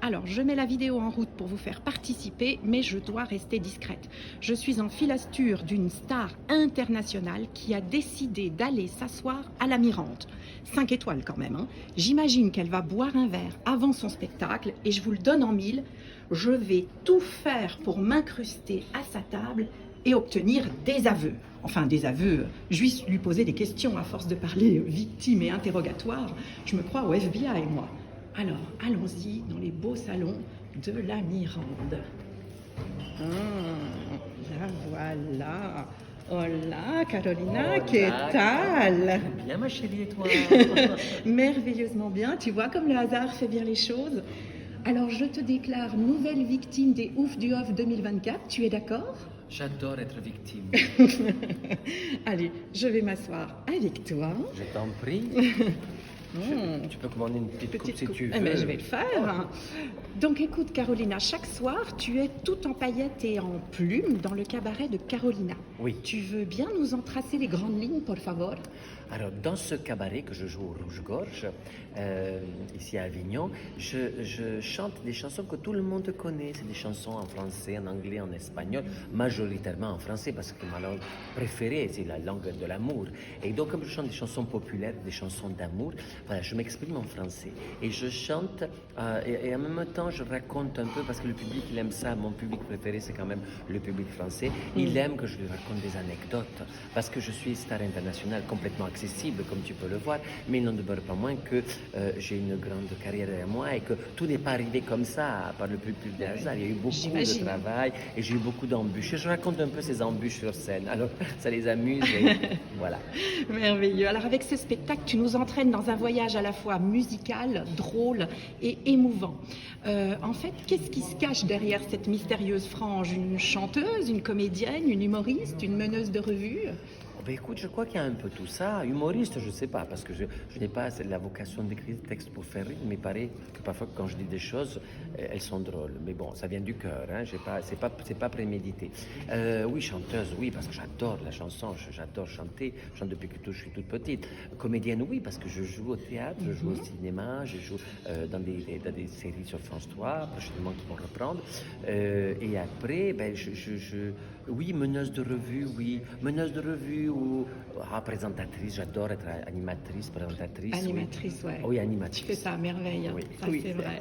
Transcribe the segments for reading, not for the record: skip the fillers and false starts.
Alors, je mets la vidéo en route pour vous faire participer, mais je dois rester discrète. Je suis en filasture d'une star internationale qui a décidé d'aller s'asseoir à la Mirande. 5 étoiles quand même, hein. J'imagine qu'elle va boire un verre avant son spectacle et je vous le donne en mille. Je vais tout faire pour m'incruster à sa table et obtenir des aveux. Enfin, des aveux, je vais lui poser des questions à force de parler victime et interrogatoire. Je me crois au FBI, moi. Alors, allons-y dans les beaux salons de la Mirande. La voilà. Hola, Carolina, Hola, ¿qué tal? Bien, ma chérie, et toi? Merveilleusement bien, tu vois comme le hasard fait bien les choses. Alors, je te déclare nouvelle victime des Ouf du Off 2024, tu es d'accord? J'adore être victime. Allez, je vais m'asseoir avec toi. Je t'en prie. Tu peux commander une petite coupe si tu veux. Eh ben, je vais le faire. Donc écoute Carolina, chaque soir tu es tout en paillettes et en plumes dans le cabaret de Carolina. Oui. Tu veux bien nous en tracer les grandes lignes, por favor? Alors, dans ce cabaret que je joue au Rouge-Gorge, ici à Avignon, je chante des chansons que tout le monde connaît. C'est des chansons en français, en anglais, en espagnol, majoritairement en français parce que ma langue préférée, c'est la langue de l'amour. Et donc, comme je chante des chansons populaires, des chansons d'amour, voilà, je m'exprime en français. Et je chante, et en même temps, je raconte un peu parce que le public, il aime ça. Mon public préféré, c'est quand même le public français. Il aime que je lui raconte des anecdotes parce que je suis star internationale complètement accessible, comme tu peux le voir, mais il n'en demeure pas moins que j'ai une grande carrière derrière moi et que tout n'est pas arrivé comme ça par le plus des hasard. Il y a eu beaucoup de travail et j'ai eu beaucoup d'embûches. Et je raconte un peu ces embûches sur scène. Alors, ça les amuse et voilà. Merveilleux. Alors avec ce spectacle, tu nous entraînes dans un voyage à la fois musical, drôle et émouvant. En fait, qu'est-ce qui se cache derrière cette mystérieuse frange? Une chanteuse, une comédienne, une humoriste, une meneuse de revue? Oh ben écoute, je crois qu'il y a un peu tout ça. Humoriste, je ne sais pas, parce que je n'ai pas la vocation d'écrire des textes pour faire rire, mais il paraît que parfois quand je dis des choses, elles sont drôles. Mais bon, ça vient du cœur, hein, c'est pas prémédité. Oui, chanteuse, oui, parce que j'adore la chanson, j'adore chanter, je chante depuis que je suis toute petite. Comédienne, oui, parce que je joue au théâtre, je joue au cinéma, je joue dans des séries sur France 3, prochainement qui vont reprendre. Et après, ben, oui, meneuse de revue, oui, meneuse de revue ou présentatrice, j'adore être animatrice, présentatrice. Animatrice, oui. Ouais. Oui, animatrice. Tu fais ça à merveille, hein. Oui. Ça Oui. c'est vrai.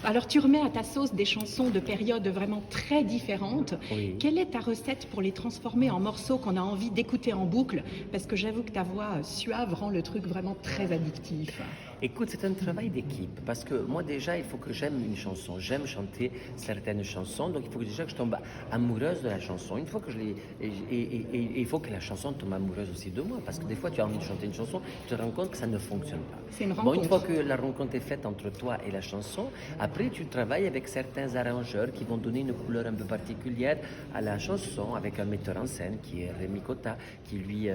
Alors tu remets à ta sauce des chansons de périodes vraiment très différentes. Oui. Quelle est ta recette pour les transformer en morceaux qu'on a envie d'écouter en boucle? Parce que j'avoue que ta voix suave rend le truc vraiment très addictif. Écoute, c'est un travail d'équipe parce que moi déjà, il faut que j'aime une chanson. J'aime chanter certaines chansons, donc il faut déjà que je tombe amoureuse de la chanson. Une fois que je l'ai, et il faut que la chanson tombe amoureuse aussi de moi parce que des fois tu as envie de chanter une chanson, tu te rends compte que ça ne fonctionne pas. C'est une Bon, rencontre. une fois que la rencontre est faite entre toi et la chanson, après tu travailles avec certains arrangeurs qui vont donner une couleur un peu particulière à la chanson, avec un metteur en scène qui est Rémi Cotta, qui lui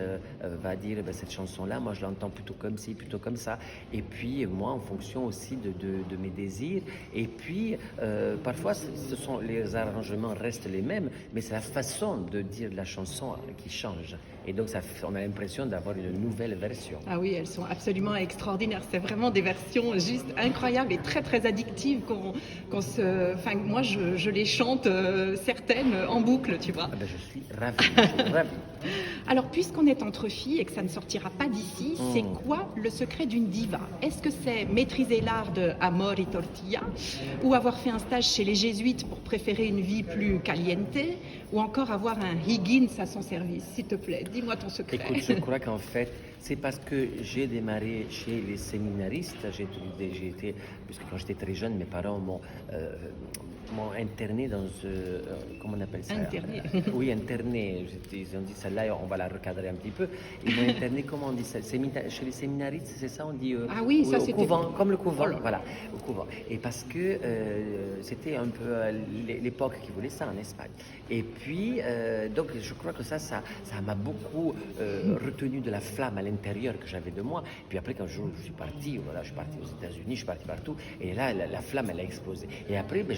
va dire cette chanson-là, moi je l'entends plutôt comme ci, plutôt comme ça. Et puis moi en fonction aussi de mes désirs. Et puis parfois les arrangements restent les mêmes, mais c'est la façon de dire la chanson qui change. Et donc on a l'impression d'avoir une nouvelle version. Ah oui, elles sont absolument extraordinaires. C'est vraiment des versions juste incroyables et très très addictives Enfin, moi je les chante certaines en boucle, tu vois. Ah ben, je suis ravi. Alors puisqu'on est entre filles et que ça ne sortira pas d'ici, c'est quoi le secret d'une diva? Est-ce que c'est maîtriser l'art de amor y tortilla, ou avoir fait un stage chez les jésuites pour préférer une vie plus caliente, ou encore avoir un Higgins à son service? S'il te plaît, dis-moi ton secret. Écoute, je crois qu'en fait, c'est parce que j'ai démarré chez les séminaristes. Puisque quand j'étais très jeune, mes parents m'ont interné dans comment on appelle ça? Interné. Oui, interné. Ils ont dit celle-là, on va la recadrer un petit peu. Ils m'ont interné, comment on dit ça? Chez les séminaristes, c'est ça? On dit ah oui, ça au c'était couvent, comme le couvent. Oh voilà, au couvent. Et parce que c'était un peu l'époque qui voulait ça en Espagne. Et puis, donc, je crois que ça m'a beaucoup retenu de la flamme à l'intérieur que j'avais de moi. Puis après, quand je suis parti, voilà, je suis parti aux États-Unis, je suis parti partout. Et là, la flamme, elle a explosé. Et après, ben,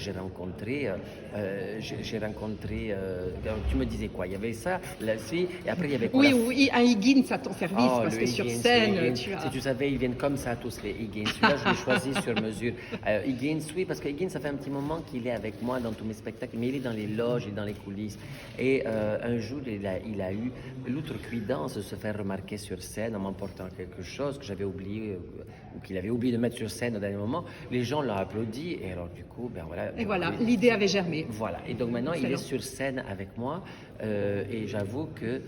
tu me disais quoi? Il y avait ça, la suite, et après, il y avait quoi? Oui, oui, un Higgins à ton service, Oh, parce le que sur Higgins, scène, le Higgins. tu as... Si tu savais, ils viennent comme ça tous les Higgins. Celui-là, je l'ai choisi sur mesure. Higgins, oui, parce que Higgins, ça fait un petit moment qu'il est avec moi dans tous mes spectacles, mais il est dans les loges et dans les coulisses. Et un jour, il a eu l'outrecuidance de se faire remarquer sur scène en m'emportant quelque chose que j'avais oublié ou qu'il avait oublié de mettre sur scène au dernier moment. Les gens l'ont applaudi et alors du coup, ben voilà. Et voilà, l'idée avait germé. Voilà. Et donc maintenant, il Excellent. est sur scène avec moi et j'avoue que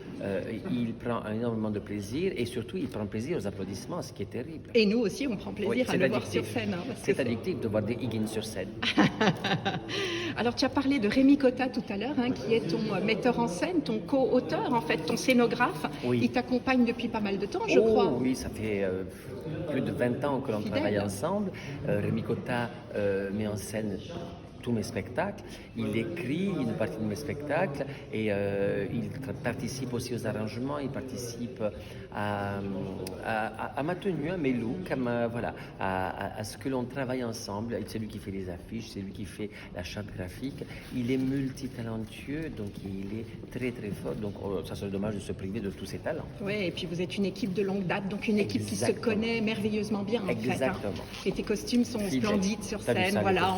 il prend énormément de plaisir et surtout, il prend plaisir aux applaudissements, ce qui est terrible. Et nous aussi, on prend plaisir Oui, à c'est le voir addictif. sur scène. Hein, parce que C'est addictif de voir des Higgins sur scène. Alors, tu as parlé de Rémi Cotta tout à l'heure, hein, qui est ton metteur en scène, ton co-auteur, en fait, ton scénographe. Oui. Il t'accompagne depuis pas mal de temps, je crois. Oui, ça fait plus de 20 ans que l'on Fidèle. travaille ensemble. Rémi Cotta met en scène tous mes spectacles. Il écrit une partie de mes spectacles et il participe aussi aux arrangements, il participe à ma tenue, à mes looks, à ce que l'on travaille ensemble. C'est lui qui fait les affiches, c'est lui qui fait la charte graphique. Il est multitalentueux, donc il est très très fort. Donc ça serait dommage de se priver de tous ses talents. Oui, et puis vous êtes une équipe de longue date, donc une équipe qui se connaît merveilleusement bien, en fait. Exactement. Et tes costumes sont Fidèle. splendides sur T'as vu scène. ça, Voilà,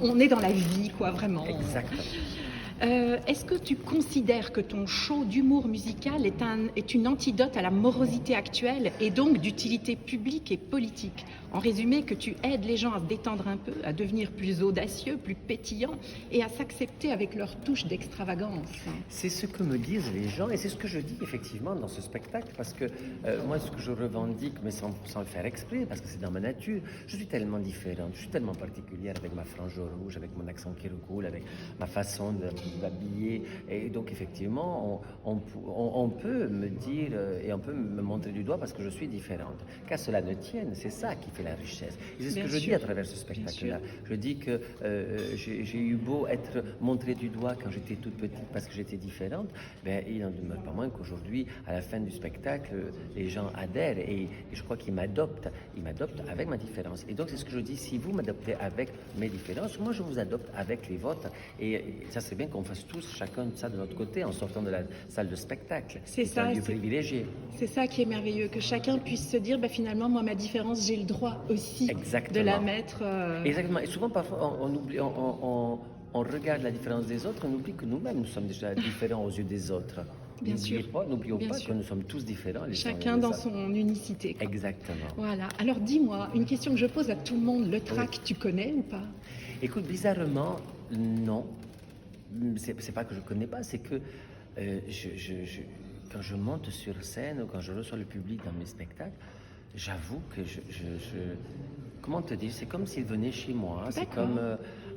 on est dans la vie, quoi, vraiment. Exactement. Est-ce que tu considères que ton show d'humour musical est une antidote à la morosité actuelle et donc d'utilité publique et politique? En résumé, que tu aides les gens à se détendre un peu, à devenir plus audacieux, plus pétillants et à s'accepter avec leur touche d'extravagance. C'est ce que me disent les gens et c'est ce que je dis effectivement dans ce spectacle parce que moi ce que je revendique, mais sans le faire exprès, parce que c'est dans ma nature, je suis tellement différente, je suis tellement particulière avec ma frange rouge, avec mon accent qui recoule, avec ma façon d'habiller et donc effectivement on peut me dire et on peut me montrer du doigt parce que je suis différente. Qu'à cela ne tienne, c'est ça qui fait la richesse. Et c'est ce que je dis à travers ce spectacle-là. Je dis que j'ai eu beau être montrée du doigt quand j'étais toute petite parce que j'étais différente, ben, il n'en demeure pas moins qu'aujourd'hui, à la fin du spectacle, les gens adhèrent et je crois qu'ils m'adoptent. Ils m'adoptent avec ma différence. Et donc c'est ce que je dis, si vous m'adoptez avec mes différences, moi je vous adopte avec les vôtres. Et ça serait bien qu'on fasse tous chacun de ça de notre côté en sortant de la salle de spectacle. C'est ça, un lieu privilégié. C'est ça qui est merveilleux, que chacun puisse se dire, bah, finalement, moi, ma différence, j'ai le droit aussi Exactement. de la mettre. Exactement. Et souvent, parfois, on oublie, on regarde la différence des autres, on oublie que nous-mêmes, nous sommes déjà différents aux yeux des autres. Bien sûr. N'oublions Bien pas sûr. que nous sommes tous différents. Chacun dans son unicité. Quoi. Exactement. Voilà. Alors dis-moi, une question que je pose à tout le monde, le track, tu connais ou pas? Écoute, bizarrement, non. C'est pas que je connais pas, c'est que quand je monte sur scène ou quand je reçois le public dans mes spectacles, j'avoue que comment te dire, c'est comme s'ils venaient chez moi. C'est comme.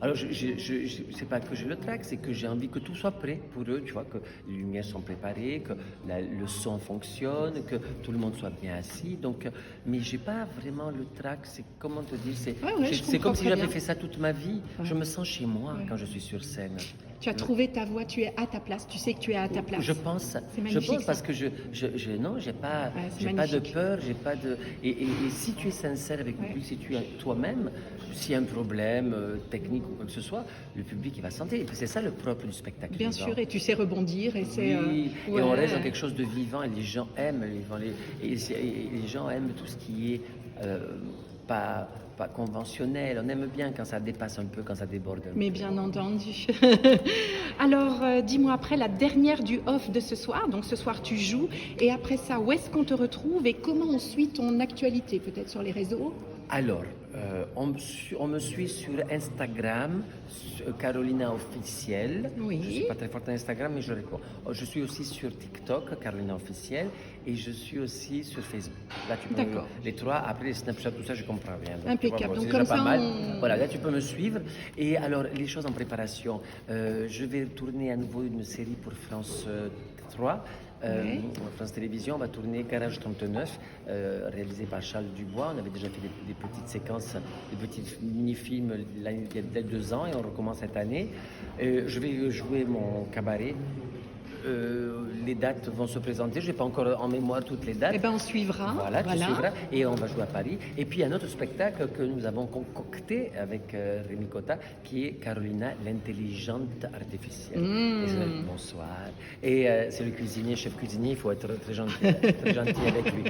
Alors, c'est pas que j'ai le trac, c'est que j'ai envie que tout soit prêt pour eux, tu vois, que les lumières sont préparées, que le son fonctionne, que tout le monde soit bien assis. Donc, mais j'ai pas vraiment le trac. C'est comment te dire, c'est comme si j'avais fait ça toute ma vie. Ouais. Je me sens chez moi quand je suis sur scène. Tu as trouvé ta voix, tu es à ta place, tu sais que tu es à ta place. Je pense. C'est magnifique. Je pense parce que non, j'ai pas de peur, j'ai pas de. Et si tu es sincère avec le public, si tu es toi-même, s'il y a un problème technique ou quoi que ce soit, le public il va sentir. Et c'est ça le propre du spectacle. Bien sûr, et tu sais rebondir et c'est. Oui, et on reste dans quelque chose de vivant et les gens aiment, les gens aiment tout ce qui est pas conventionnel. On aime bien quand ça dépasse un peu, quand ça déborde. Mais bien entendu. Alors, dis-moi après la dernière du off de ce soir. Donc ce soir tu joues et après ça, où est-ce qu'on te retrouve et comment on suit ton actualité, peut-être sur les réseaux? Alors, on me suit sur Instagram, Carolina Officielle. Oui. Je ne suis pas très forte en Instagram, mais je réponds. Je suis aussi sur TikTok, Carolina Officielle, et je suis aussi sur Facebook. Là, tu peux les trois. Après les Snapchat, tout ça, je comprends rien. Donc, impeccable. Donc comme ça, pas mal. Voilà, là, tu peux me suivre. Et alors, les choses en préparation. Je vais tourner à nouveau une série pour France 3. France Télévisions, on va tourner Garage 39, réalisé par Charles Dubois. On avait déjà fait des petites séquences, des petits mini-films il y a 2 ans et on recommence cette année. Je vais jouer mon cabaret les dates vont se présenter. Je n'ai pas encore en mémoire toutes les dates. Eh ben, on suivra. Voilà, tu suivras. Et on va jouer à Paris. Et puis, il y a un autre spectacle que nous avons concocté avec Rémi Cotta, qui est Carolina, l'intelligente artificielle. Et bonsoir. Et c'est le cuisinier, chef cuisinier, il faut être très gentil avec lui.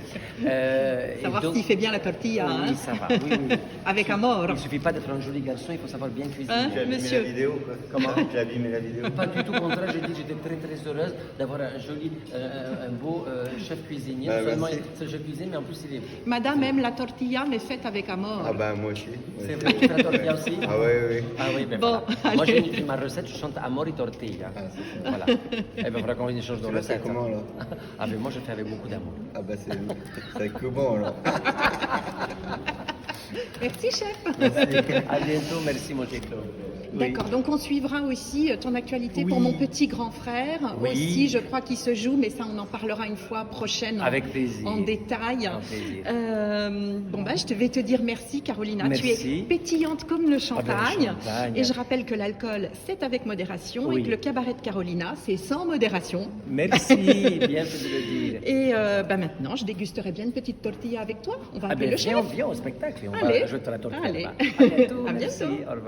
Savoir s'il fait bien la tortilla. Oui, hein. ça va. Oui, oui. Avec amour. Il ne suffit pas d'être un joli garçon, il faut savoir bien cuisiner. Hein, Tu as abîmé monsieur. la vidéo quoi. Comment? Tu as abîmé la vidéo. Pas du tout, au contraire, j'ai dit que j'étais très très heureuse d'avoir un joli, un beau chef cuisinier. Bah, Non seulement merci. c'est le chef cuisinier, mais en plus il est beau. Madame aime la tortilla, mais faite avec amour. Ah ben moi aussi. C'est vrai, tu fais la tortilla aussi? Ah oui, oui. Ah oui, ben Bon, voilà. Moi, allez. j'ai ma recette, je chante Amor y tortilla. Ah, c'est ça. Voilà. Eh ben, faudra qu'on échange de Tu l'as fait recettes. comment là? Ah ben, moi, je fais avec beaucoup d'amour. Ah bah c'est avec le bon alors. Merci, chef. À bientôt, merci, mon Chico. D'accord, donc on suivra aussi ton actualité pour Oui. mon petit grand frère. Oui. Aussi, je crois qu'il se joue, mais ça, on en parlera une fois prochaine Avec plaisir. en détail. Avec plaisir. Bon, bah, je vais te dire merci, Carolina. Tu Merci. es pétillante comme le champagne. champagne. Et je rappelle que l'alcool, c'est avec modération Oui. et que le cabaret de Carolina, c'est sans modération. Merci, bien fait de le dire. Et bah, maintenant, je dégusterai bien une petite tortilla avec toi. On va Ah appeler ben, le chef. viens au spectacle et on Allez. va jeter la tortilla. Allez. là-bas. À bientôt, À merci, bientôt. au revoir.